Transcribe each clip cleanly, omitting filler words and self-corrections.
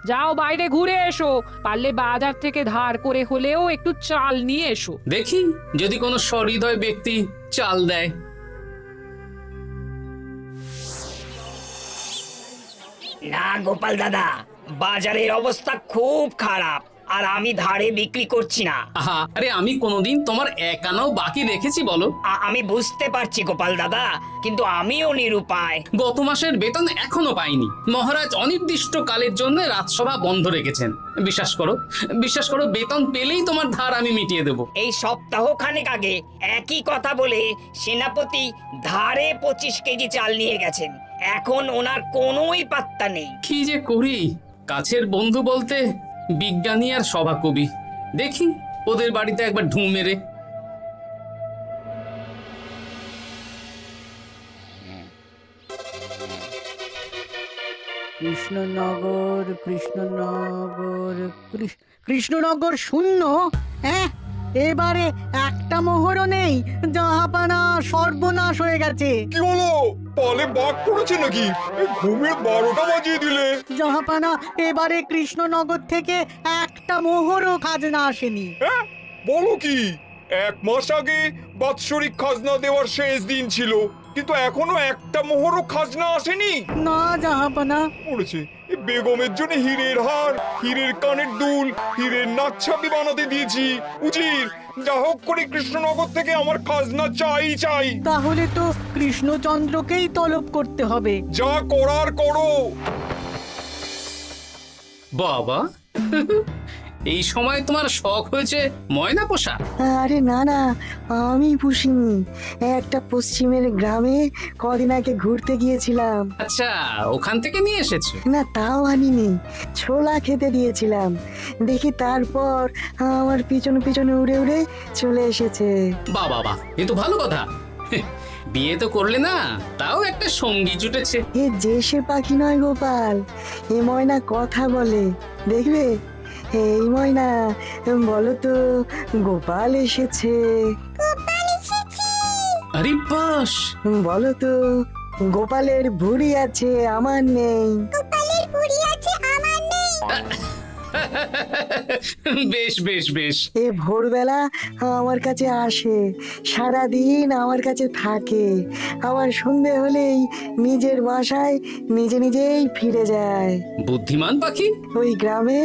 যাও বাইরে ঘুরে এসো, পারলে বাজার থেকে ধার করে হলেও একটু চাল নিয়ে এসো। দেখি যদি কোনো সহৃদয় ব্যক্তি চাল দেয়। না গোপাল দাদা, বাজারের অবস্থা খুব খারাপ, আর আমি ধারে বিক্রি করছি না। আহা, আরে আমি কোনোদিন তোমার এক আনাও বাকি রেখেছি বলো? আমি বুঝতে পারছি গোপাল দাদা, কিন্তু আমিও নিরুপায়। গত মাসের বেতন এখনো পাইনি। মহারাজ অনির্দিষ্ট কালের জন্য রাজসভা বন্ধ রেখেছেন। বিশ্বাস করো, বেতন পেলেই তোমার ধার আমি মিটিয়ে দেব। এই সপ্তাহ খানেক আগে একই কথা বলে সেনাপতি ধারে 25 কেজি চাল নিয়ে গেছেন। এখন ওনার কোনোই পাত্তা নেই। কি যে করি, কাছের বন্ধু বলতে বিজ্ঞানী আর সভাকবি। দেখি ওদের বাড়িতে একবার ঢুঁ মেরে। কৃষ্ণনগর কৃষ্ণনগর কৃষ্ণনগর শূন্য। হ্যাঁ, এবারে একটা মোহরও নেই। জাহাপানা সর্বনাশ হয়ে গেছে। কি হলো? পালে বাঘ পড়েছে নাকি? এই ঘুমের 12টা বাজিয়ে দিলে। জাহাপানা, এবারে কৃষ্ণনগর থেকে একটা মোহরও খাজনা আসেনি। হ্যাঁ, বলো কি? 1 মাস আগে বাৎসরিক খাজনা দেওয়ার শেষ দিন ছিল, কিন্তু এখনো একটা মোহরও খাজনা আসেনি। না জাহাপানা। পড়েছে এই বেগমের জন্য হীরের হার, হীরের কানের দুল, হীরের নাকছাবি বানাতে দিয়েছি। উজির, যা হোক করে কৃষ্ণনগর থেকে আমার খাজনা চাই। তাহলে তো কৃষ্ণচন্দ্রকেই তলব করতে হবে। যা করার করো। বাবা, এই সময় তোমার শখ হয়েছে ময়না পোষা? আরে না না, আমি পুষিনি। একটা পশ্চিমের গ্রামে কদিন আগে ঘুরতে গিয়েছিলাম। আচ্ছা, ওখান থেকে নিয়ে এসেছো? না, তাও আনিনি, ছোলা খেতে দিয়েছিলাম। দেখি তারপর আমার পিছনে উড়ে উড়ে চলে এসেছে। বাবা, এ তো ভালো কথা। বিয়ে তো করলে না, তাও একটা সঙ্গী জুটেছে। এ যে সে পাখি নয় গোপাল, এ ময়না কথা বলে, দেখবে। এই ময়না, বলো তো গোপাল এসেছে। আরে বাস, বলো তো গোপালের ভুঁড়ি আছে আমার নেই। বেশ। এ ভোরবেলা আমার কাছে আসে, সারাদিন আমার কাছে থাকে, আবার সন্ধে হলেই নিজের বাসায় নিজেই ফিরে যায়। বুদ্ধিমান পাখি। ওই গ্রামে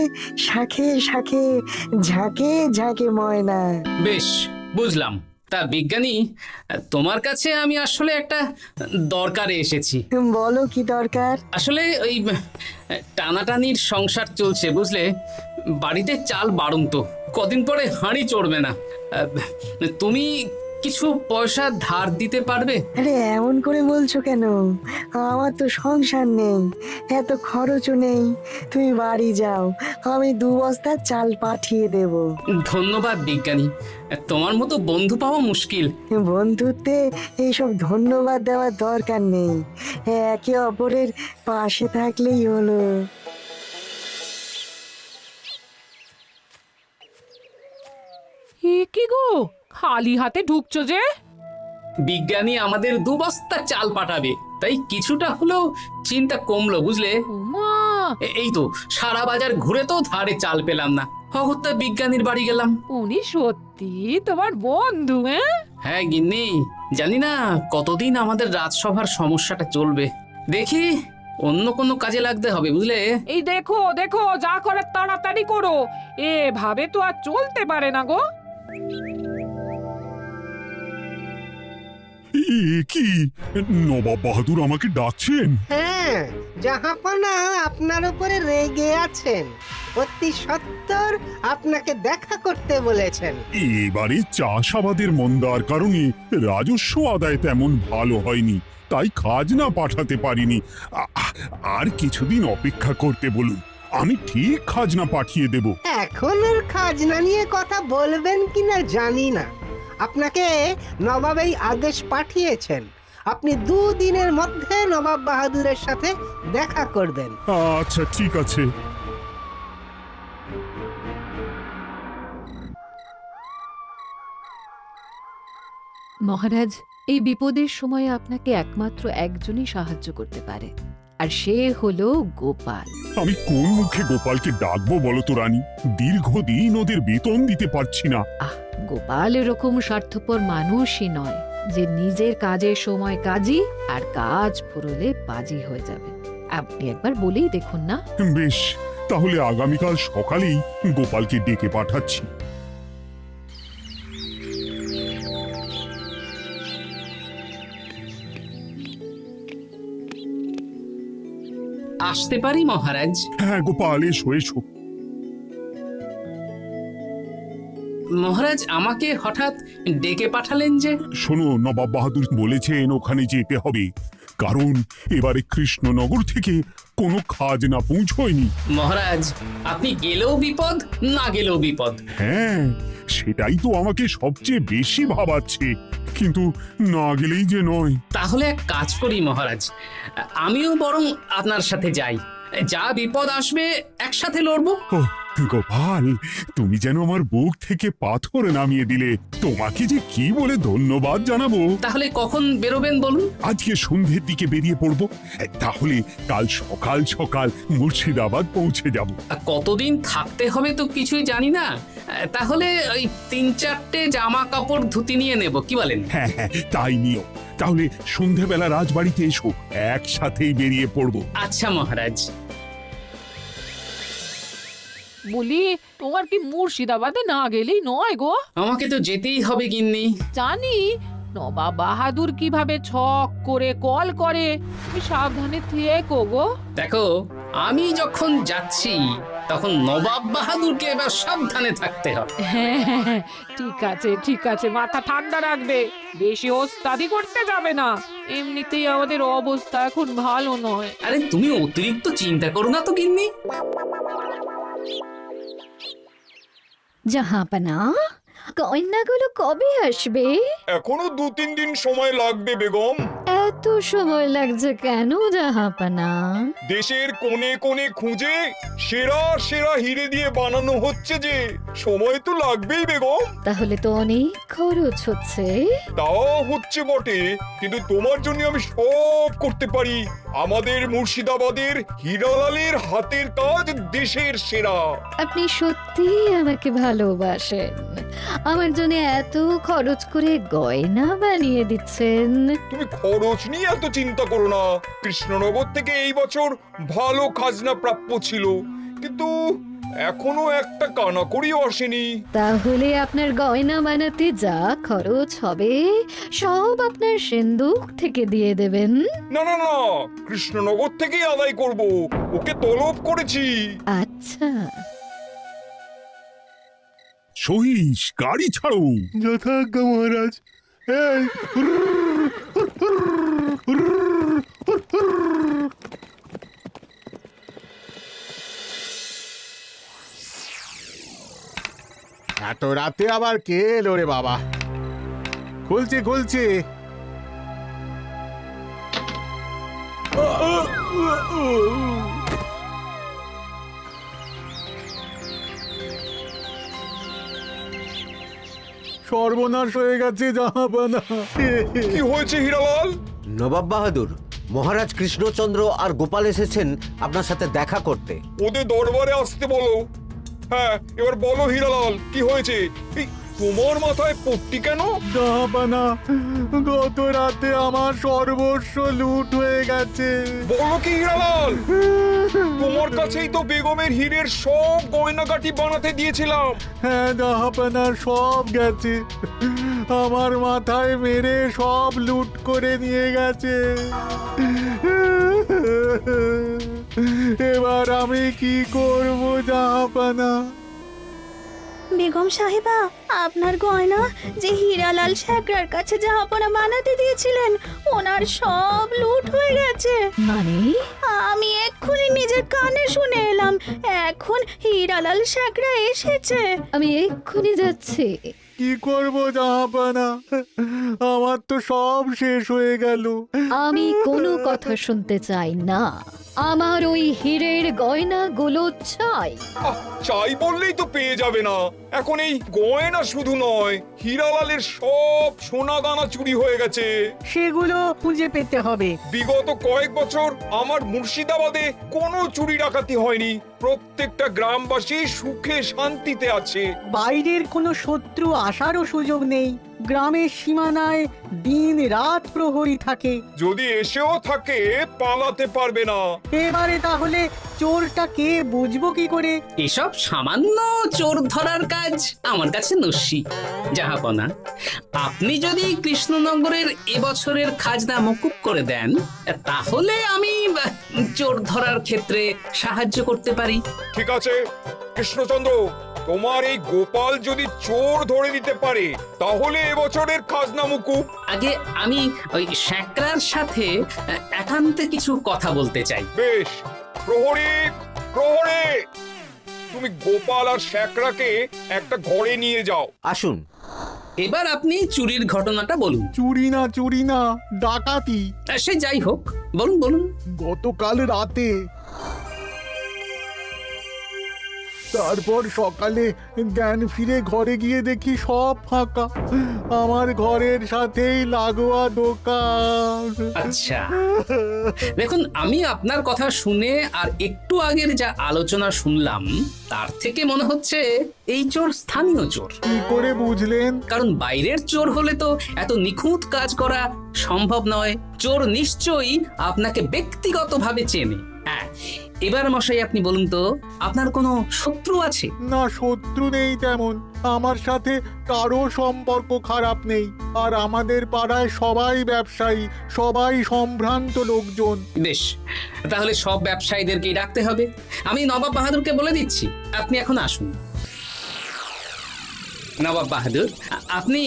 শাখে শাখে ঝাঁকে ময়না। বেশ, বুঝলাম। তা বিজ্ঞানী, তোমার কাছে আমি আসলে একটা দরকারে এসেছি। বলো কি দরকার? আসলে ওই টানাটানির সংসার চলছে, বুঝলে। বাড়িতে চাল বাড়ন্ত, কদিন পরে হাঁড়ি চড়বে না। তুমি কিছু পয়সা ধার দিতে পারবে? আরে এমন করে বলছো কেন? আমার তো সংসার নেই, এত খরচও নেই। তুমি বাড়ি যাও, আমি 2 বস্তা চাল পাঠিয়ে দেব। ধন্যবাদ বিজ্ঞানী, তোমার মতো বন্ধু পাওয়া মুশকিল। বন্ধুত্বে এইসব ধন্যবাদ দেওয়ার দরকার নেই, একে অপরের পাশে থাকলেই হলো। এ কি গো, খালি হাতে ঢুকছো যে? বিজ্ঞানী আমাদের 2 বস্তা চাল পাঠাবে, তাই কিছুটা হলেও চিন্তা কমলো, বুঝলে। ওমা, এই তো সারা বাজার ঘুরে তো ধারে চাল পেলাম না। অগত্যা বিজ্ঞানীর বাড়ি গেলাম। উনি সত্যি তোমার বন্ধু? হ্যাঁ গিন্নি, জানি না কতদিন আমাদের রাজসভার সমস্যাটা চলবে। দেখি অন্য কোনো কাজে লাগতে হবে, বুঝলে। এই দেখো যা করার তাড়াতাড়ি করো, এভাবে তো আর চলতে পারে না গো। কি নবাব বাহাদুর আমাকে ডাকছেন? হ্যাঁ, জাহাপনা আপনার উপরে রেগে আছেন। অতি সত্বর আপনাকে দেখা করতে বলেছেন। এবারে চাষাবাদের মন্দার কারণে রাজস্ব আদায় তেমন ভালো হয়নি, তাই খাজনা পাঠাতে পারিনি। আর কিছুদিন অপেক্ষা করতে বলুন, আমি ঠিক খাজনা পাঠিয়ে দেব। এখন আর খাজনা নিয়ে কথা বলবেন কিনা জানি না। আপনাকে নবাব এই আদেশ পাঠিয়েছেন, আপনি 2 দিনের মধ্যে নবাব বাহাদুরের সাথে দেখা করবেন। আচ্ছা, ঠিক আছে। মহারাজ, এই বিপদের সময়ে আপনাকে একমাত্র একজনই সাহায্য করতে পারে। আর সে হলো গোপাল। আমি কোন মুখে গোপালকে ডাকবো বলো তো রানী? দীর্ঘদিন ওদের বেতন দিতে পারছি না। গোপাল এরকম স্বার্থপর মানুষই নয় যে নিজের কাজের সময় কাজী আর কাজ ফুরলে বাজি হয়ে যাবে। আপনি একবার বলেই দেখুন না। বেশ, তাহলে আগামীকাল সকালেই গোপালকে ডেকে পাঠাচ্ছি। আসতে পারি মহারাজ? হ্যাঁ গোপাল, এসো এসো। মহারাজ আমাকে হঠাৎ ডেকে পাঠালেন যে? শোনো, নবাব বাহাদুর বলেছেন ওখানে যেতে হবে, কারণ এবারে কৃষ্ণনগর থেকে কোনো খাজনা পৌঁছয়নি। মহারাজ, আপনি গেলেও বিপদ, না গেলেও বিপদ। হ্যাঁ, সেটাই তো আমাকে সবচেয়ে বেশি ভাবাচ্ছে, কিন্তু না গেলেই যে নয়। তাহলে এক কাজ করি মহারাজ, আমিও বরং আপনার সাথে যাই। যা বিপদ আসবে একসাথে লড়বো। ও গোপাল, তুমি যেন আমার বুক থেকে পাথর নামিয়ে দিলে। তোমাকে যে কি বলে ধন্যবাদ জানাবো। তাহলে কখন বেরোবেন বলুন? আজকে সন্ধ্যের দিকে বেরিয়ে পড়বো, তাহলে কাল সকাল সকাল মুর্শিদাবাদ পৌঁছে যাব। কতদিন থাকতে হবে তো কিছুই জানি না, তাহলে ওই 3-4টে জামা কাপড় ধুতি নিয়ে নেব, কি বলেন? হ্যাঁ হ্যাঁ, তাই নিও। তাহলে সন্ধ্যেবেলা রাজবাড়িতে এসো, একসাথেই বেরিয়ে পড়বো। আচ্ছা মহারাজ। বলি, তোমার কি মুর্শিদাবাদে না গেলেই নয় গো? আমাকে তো যেতেই হবে গিন্নি। জানি নবাব বাহাদুর কিভাবে ছক করে কল করে, তুমি সাবধানে থেকো গো। দেখো, আমি যখন যাচ্ছি তখন নবাব বাহাদুরকে এবার সাবধানে থাকতে হবে। হ্যাঁ, ঠিক আছে, মাথা ঠান্ডা রাখবে, বেশি ওস্তাদি করতে যাবে না। এমনিতেই আমাদের অবস্থা এখন ভালো নয়। আরে তুমি অতিরিক্ত চিন্তা করো না তো গিন্নি। জাহাপনা, কন্যাগুলো কবে আসবে? এখনো 2-3 দিন সময় লাগবে বেগম। এত সময় লাগছে কেন জাহাপনা? দেশের কোণে কোণে খুঁজে সেরা সেরা হিরে দিয়ে বানানো হচ্ছে, যে সময় তো লাগবেই বেগম। তাহলে তো অনেক খরচ হচ্ছে। তাও হচ্ছে বটে, কিন্তু তোমার জন্য আমি সব করতে পারি। আমাদের মুর্শিদাবাদের হীরালালের হাতের কাজ দেশের সেরা। আপনি সত্যি আমাকে ভালোবাসেন, আমার জন্য এত খরচ করে গয়না বানিয়ে দিচ্ছেন। তুমি খরচ নিয়ে এত চিন্তা করো না। কৃষ্ণনগর থেকে এই বছর ভালো খাজনা প্রাপ্য ছিল, কিন্তু এখনো একটা কানাকড়িও আসেনি। তাহলে আপনার গয়না বানাতে যা খরচ হবে সব আপনার সিন্দুক থেকে দিয়ে দেবেন? না না না, কৃষ্ণনগর থেকেই আদায় করব, ওকে তলব করেছি। আচ্ছা, সহিস, গাড়ি ছাড়ো। যথাজ্ঞা মহারাজ। এই এত রাতে আবার কে এলো রে বাবা? খুলছি। সর্বনাশ হয়ে গেছে জাহাপানা। কি হয়েছে হীরালাল? নবাব বাহাদুর, মহারাজ কৃষ্ণচন্দ্র আর গোপাল এসেছেন আপনার সাথে দেখা করতে। ওদের দরবারে আসতে বলো। হ্যাঁ, এবার বলো হীরালাল, কি হয়েছে? এই তোমার মাথায় পট্টি কেন? জাহাপানা, গত রাতে আমার সর্বস্ব লুট হয়ে গেছে। বলো কি হীরালাল? তোমার কাছেই তো বেগমের হীরের সব গয়নাগাটি বানাতে দিয়েছিলাম। হ্যাঁ জাহাপানা, সব গেছে। আমার মাথায় মেরে সব লুট করে নিয়ে গেছে। এবার আমি কি করব জাহাপানা? বেগম সাহেবা, আপনার গয়না যে হীরালাল শেখরার কাছে জাহাপনা বানাতে দিয়েছিলেন, ওনার সব লুট হয়ে গেছে। মানে? আমি এক্ষুনি নিজের কানে শুনে এলাম, এখন হীরালাল শেখরা এসেছে। আমি এক্ষুনি যাচ্ছি। কি করব জাহাপানা? আমার তো সব শেষ হয়ে গেল। আমি কোনো কথা শুনতে চাই না। আমার ওই হীরের গয়নাগুলো চাই। চাই বললেই তো পেয়ে যাবে না। এখন এই গয়না শুধু নয়, হীরালালের সব সোনা দানা চুরি হয়ে গেছে। সেগুলো খুঁজে পেতে হবে। বিগত কয়েক বছর আমার মুর্শিদাবাদে কোনো চুরি ডাকাতি হয়নি। প্রত্যেকটা গ্রামবাসী সুখে শান্তিতে আছে। বাইরের কোনো শত্রু আসারও সুযোগ নেই। গ্রামের সীমানায় দিন রাত প্রহরী থাকে। যদি এসেও থাকে পালাতে পারবে না। এবারে তাহলে চোরটা কে বুঝবো কি করে? এসব সামান্য চোর ধরার কাজ আমার কাছে নস্যি। জাহাপনা, আপনি যদি কৃষ্ণনগরের এবছরের খাজনা মকুব করে দেন, তাহলে আমি চোর ধরার ক্ষেত্রে সাহায্য করতে পারি। ঠিক আছে কৃষ্ণচন্দ্র, তোমার এই গোপাল যদি চোর ধরে দিতে পারে তাহলে এবছরের খাজনা মুকুব। আগে আমি ওই শ্যাকরার সাথে একান্তে কিছু কথা বলতে চাই। বেশ, প্রহরী প্রহরী, তুমি গোপাল আর শ্যাকরাকে একটা ঘরে নিয়ে যাও। আসুন। এবার আপনি চুরির ঘটনাটা বলুন। চুরি না, ডাকাতি। সে যাই হোক, বলুন বলুন। গতকাল রাতে, তারপর সকালে জ্ঞান ফিরে ঘরে গিয়ে দেখি সব ফাঁকা। আমার ঘরের সাথেই লাগোয়া দোকান। আচ্ছা, দেখুন, আমি আপনার কথা শুনে আর একটু আগের যা আলোচনা শুনলাম তার থেকে মনে হচ্ছে এই চোর স্থানীয় চোর। কি করে বুঝলেন? কারণ বাইরের চোর হলে তো এত নিখুঁত কাজ করা সম্ভব নয়। চোর নিশ্চয়ই আপনাকে ব্যক্তিগতভাবে চেনে। হ্যাঁ, এবার মশাই আপনি বলুন তো, আপনার কোনো শত্রু আছে? না, শত্রু নেই তেমন। আমার সাথে কারো সম্পর্ক খারাপ নেই। আর আমাদের পাড়ায় সবাই ব্যবসায়ী, সবাই সম্ভ্রান্ত লোকজন। বেশ, তাহলে সব ব্যবসায়ীদেরকেই রাখতে হবে। আমি নবাব বাহাদুরকে বলে দিচ্ছি, আপনি এখন আসুন। নবাব বাহাদুর, আপনি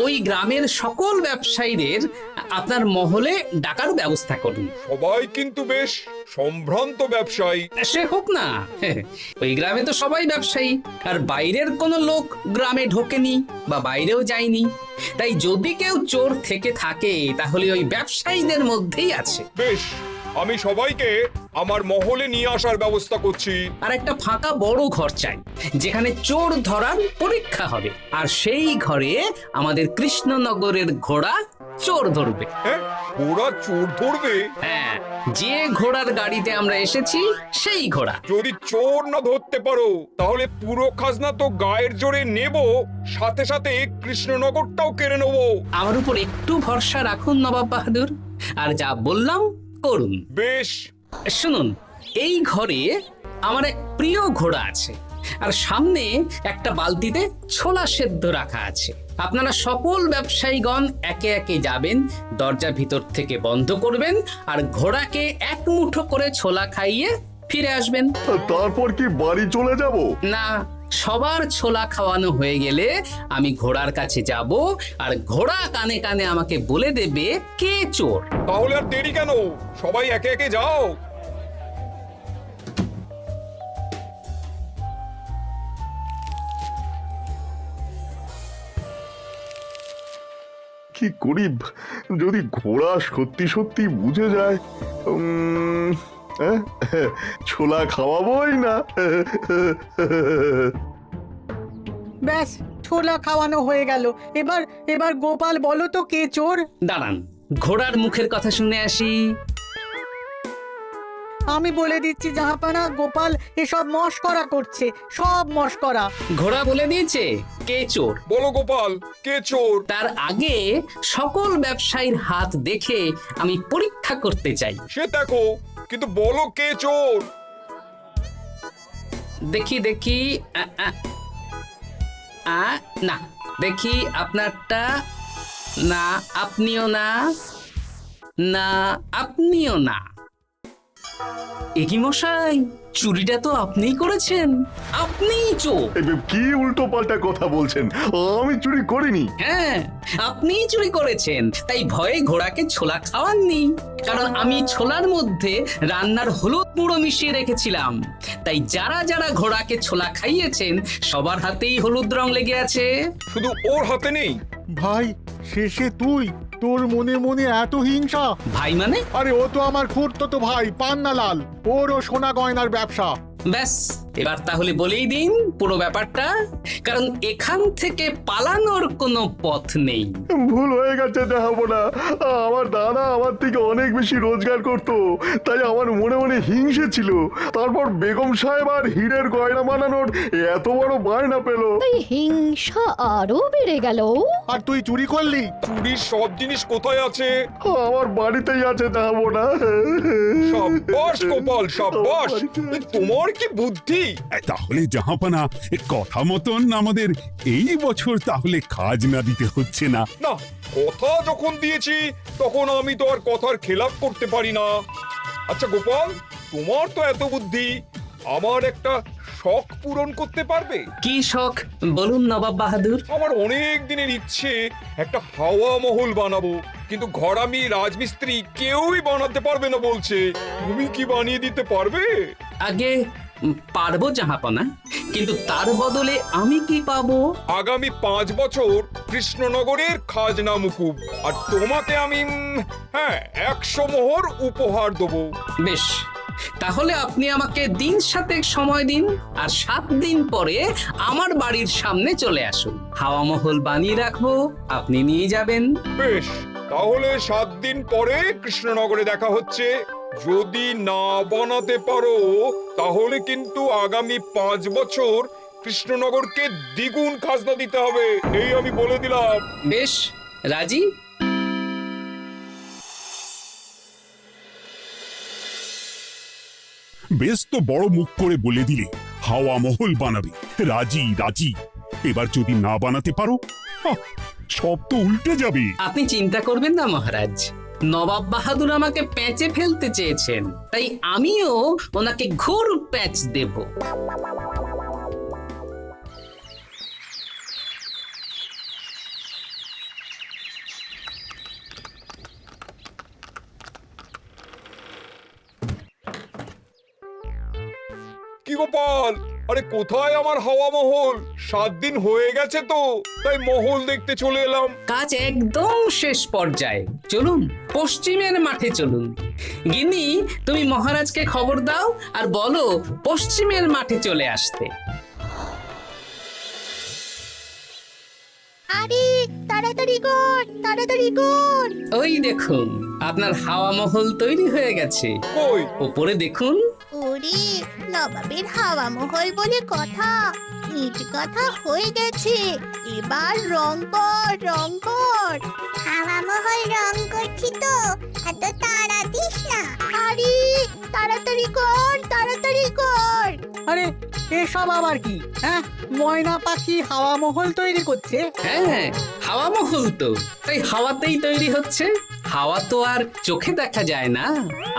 ওই গ্রামের সকল ব্যবসায়ীদের আপনার মহলে ডাকার ব্যবস্থা করুন। সবাই কিন্তু বেশ সম্ভ্রান্ত ব্যবসায়ী। সে হোক না, ওই গ্রামে তো সবাই ব্যবসায়ী, আর বাইরের কোনো লোক গ্রামে ঢোকেনি বা বাইরেও যায়নি। তাই যদি কেউ চোর থেকে থাকে তাহলে ওই ব্যবসায়ীদের মধ্যেই আছে। বেশ, আমি সবাইকে আমার মহলে নিয়ে আসার ব্যবস্থা করছি। আর একটা ফাঁকা বড় ঘর চাই, যেখানে চোর ধরার পরীক্ষা হবে। আর সেই ঘরে আমাদের কৃষ্ণনগরের ঘোড়া চোর ধরবে। হ্যাঁ, ঘোড়া চোর ধরবে? হ্যাঁ, যে ঘোড়ার গাড়িতে আমরা এসেছি সেই ঘোড়া। যদি চোর না ধরতে পারো তাহলে পুরো খাজনা তো গায়ের জোরে নেব, সাথে সাথে কৃষ্ণনগরটাও কেড়ে নেব। আমার উপর একটু ভরসা রাখুন নবাব বাহাদুর, আর যা বললাম করুন। বেশ, শুনুন, এই ঘরে আমার এক প্রিয় ঘোড়া আছে, আর সামনে একটা বালতিতে ছোলা সেদ্ধ রাখা আছে। আপনারা সকল ব্যবসায়ীগণ একে একে যাবেন, দরজা ভিতর থেকে বন্ধ করবেন, আর ঘোড়াকে এক মুঠো করে ছোলা খাইয়ে ফিরে আসবেন। তারপর কি বাড়ি চলে যাব? না, সবার ছোলা খাওয়ানো হয়ে গেলে আমি ঘোড়ার কাছে যাব, আর ঘোড়া কানে কানে আমাকে বলে দেবে কে চোর। তাহলে আর দেরি কেন, সবাই একে একে যাও। কি করি যদি ঘোড়া সত্যি সত্যি বুঝে যায়? ছোলা খাওয়াবোই না। ব্যাস, ছোলা খাওয়ানো হয়ে গেল। এবার গোপাল বলো তো কে চোর? দাঁড়ান, ঘোড়ার মুখের কথা শুনে আসি। আমি বলে দিচ্ছি জাহাপানা, গোপাল এসব মশকরা করছে, সব মশকরা। ঘোড়া বলে দিয়েছে কে চোর। বলো গোপাল, কে চোর? তার আগে সকল ব্যবসায়ীর হাত দেখে আমি পরীক্ষা করতে চাই। সে দেখো, কিন্তু বলো কে চোর? দেখি দেখি, না, দেখি আপনারটা। না, আপনিও না। না, আপনিও না। একি মশাই, চুরিটা তো আপনিই করেছেন, আপনিই চোর। কি উল্টো পাল্টা কথা বলছেন? আমি চুরি করিনি। হ্যাঁ, আপনিই চুরি করেছেন, তাই ভয়ে ঘোড়াকে ছোলা খাওয়াননি। কারণ আমি ছোলার মধ্যে রান্নার হলুদ গুঁড়ো মিশিয়ে রেখেছিলাম, তাই যারা যারা ঘোড়াকে ছোলা খাইয়েছেন সবার হাতেই হলুদ রং লেগে আছে। শুধু ওর হাতে নেই? ভাই, শেষে তুই, তোর মনে মনে এত হিংসা। ভাই মানে? আরে ও তো আমার খুড়তো ভাই পান্নালাল, ওরও সোনা গয়নার ব্যবসা। ব্যাস, এবার তাহলে বলেই দিন পুরো ব্যাপারটা, কারণ এখান থেকে পালানোর কোনো পথ নেই। ভুল হয়ে গেছে দেখাবো না, আমার দাদা আমার থেকে অনেক বেশি রোজগার করতো, তাই আমার মনে মনে হিংসে ছিল। তারপর বেগম সাহেব আর হীরের গয়না বানানোর এত বড় বায়না পেল, তাই হিংসা আরো বেড়ে গেল। আর তুই চুরি করলি? চুরির সব জিনিস কোথায় আছে? আমার বাড়িতেই আছে দেখাবো না। সাব্বাস গোপাল, সাব্বাস, তোমার কি বুদ্ধি! তাহলে জাহাপানা, কথা মতন আমাদের এই বছর তাহলে খাজনা দিতে হচ্ছে না। না, কথা যখন দিয়েছি তখন আমি তো আর কথার খেলাপ করতে পারি না। আচ্ছা গোপাল, তোমার তো এত বুদ্ধি, আমার একটা শখ পূরণ করতে পারবে? কি শখ বলুন নবাব বাহাদুর। আমার অনেক দিনের ইচ্ছে একটা হাওয়া মহল বানাবো, কিন্তু ঘরামি রাজমিস্ত্রি কেউই বানাতে পারবে না বলছে। তুমি কি বানিয়ে দিতে পারবে? আগে পারবো জাহাপনা, কিন্তু তার বদলে আমি কি পাবো? আগামী 5 বছর কৃষ্ণনগরের খাজনা মুকুব, আর তোমাকে আমি 100 মোহর উপহার দেবো। বেশ, তাহলে আপনি আমাকে দিন 7 সময় দিন, আর 7 দিন পরে আমার বাড়ির সামনে চলে আসুন। হাওয়া মহল বানিয়ে রাখবো, আপনি নিয়ে যাবেন। বেশ, তাহলে 7 দিন পরে কৃষ্ণনগরে দেখা হচ্ছে। যদি না বানাতে পারো তাহলে কিন্তু আগামী 5 বছর কৃষ্ণনগরকে দ্বিগুণ খাজনা দিতে হবে, এই আমি বলে দিলাম। বেশ, রাজি। বেশ তো বড় মুখ করে বলে দিলে হাওয়া মহল বানাবে। রাজি রাজি। এবার যদি না বানাতে পারো, সব তো উল্টে যাবে। আপনি চিন্তা করবেন না মহারাজ, নবাব বাহাদুর আমাকে প্যাঁচে ফেলতে চেয়েছেন, তাই আমিও ওনাকে ঘোর প্যাঁচ দেব। কি গোপাল, আরে কোথায় আমার হাওয়া মহল? 7 দিন হয়ে গেছে তো, তাই মহল দেখতে চলে এলাম। কাজ একদম শেষ পর্যায়ে, চলুন পশ্চিমের মাঠে চলুন। গিন্নি, তুমি মহারাজকে খবর দাও আর বলো পশ্চিমের মাঠে চলে আসতে। আরে তাড়াতাড়ি কর, তাড়াতাড়ি কর। ওই দেখুন, আপনার হাওয়া মহল তৈরি হয়ে গেছে। কই? ওপরে দেখুন। ওরে, নবাবের হাওয়া মহল বলে কথা, ইট কথা হয়ে গেছে। এবার রং কর, রং কর। হাওয়া মহল রং করছি তো, এত তাড়া দিস না। আরে তাড়াতাড়ি কর, তাড়াতাড়ি কর। আরে এসব আবার কি? ময়না পাখি হাওয়া মহল তৈরি করছে? হ্যাঁ, হাওয়া মহল তো, তাই হাওয়াতেই তৈরি হচ্ছে। হাওয়া তো আর চোখে দেখা যায় না,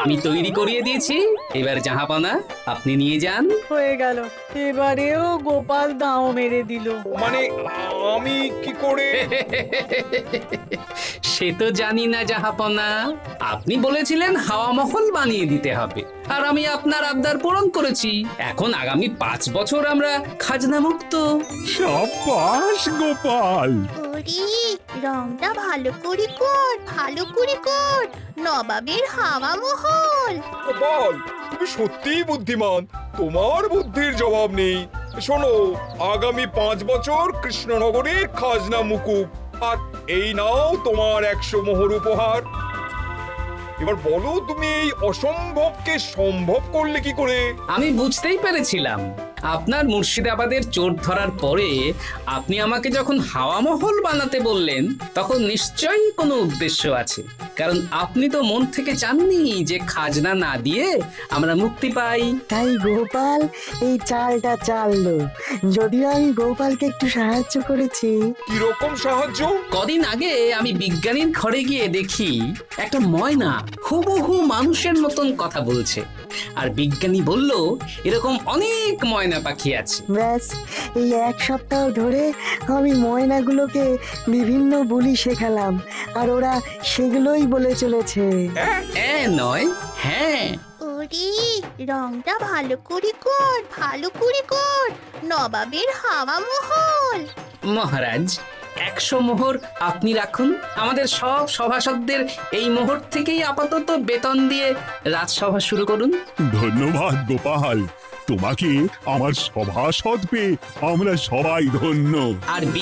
আমি তৈরি করিয়ে দিয়েছি। এবার জাহাপানা আপনি নিয়ে যান। হয়ে গেল, এবারেও গোপাল দাও মেরে দিল। মানে আমি কি করে? সে তো জানি না জাহাপনা, আপনি বলেছিলেন হাওয়া মহল বানিয়ে দিতে হবে, আর আমি আপনার আবদার পূরণ করেছি। এখন আগামী 5 বছর আমরা খাজনা মুক্ত। সাব্বাস গোপাল। ওরে, রংটা ভালো করে কর, ভালো করে কর। নবাবের হাওয়া মহল। গোপাল, তুমি সত্যিই বুদ্ধিমান, তোমার বুদ্ধির জবাব নেই। শোনো, আগামী 5 বছর কৃষ্ণনগরের খাজনা মুকুব, আর এই নাও তোমার 100 মোহর উপহার। এবার বলো, তুমি এই অসম্ভবকে সম্ভব করলে কি করে? আমি বুঝতেই পেরেছিলাম, আপনার মুর্শিদাবাদের চোর ধরার পরে আপনি আমাকে যখন হাওয়া মহল বানাতে বললেন, তখন নিশ্চয়ই কোনো উদ্দেশ্য আছে। কারণ আপনি তো মন থেকে চাননি যে খাজনা না দিয়ে আমরা মুক্তি পাই। তাই গোপাল এই চালটা চাললো। যদিও আমি গোপালকে একটু সাহায্য করেছি। কিরকম সাহায্য? কদিন আগে আমি বিজ্ঞানীর ঘরে গিয়ে দেখি একটা ময়না হুবহু মানুষের মতন কথা বলছে, আর বিজ্ঞানী বলল এরকম অনেক ময়না পাখি আছে। ব্যাস, এই 1 সপ্তাহ ধরে আমি ময়নাগুলোকে বিভিন্ন বুলি শেখালাম, আর ওরা সেগুলোই বলে চলেছে। নয়, হ্যাঁ। ওরে, রংটা ভালো করে কর, ভালো করে কর। নবাবের হাওয়া মহল। মহারাজ, 100 মোহর আপনি রাখুন। আমাদের সব সভাসদদের এই মোহর থেকেই আপাতত বেতন দিয়ে রাজসভা শুরু করুন। ধন্যবাদ গোপাল, তোমাকে আমার সভাসদ পেয়ে আমরা সবাই ধন্য। আর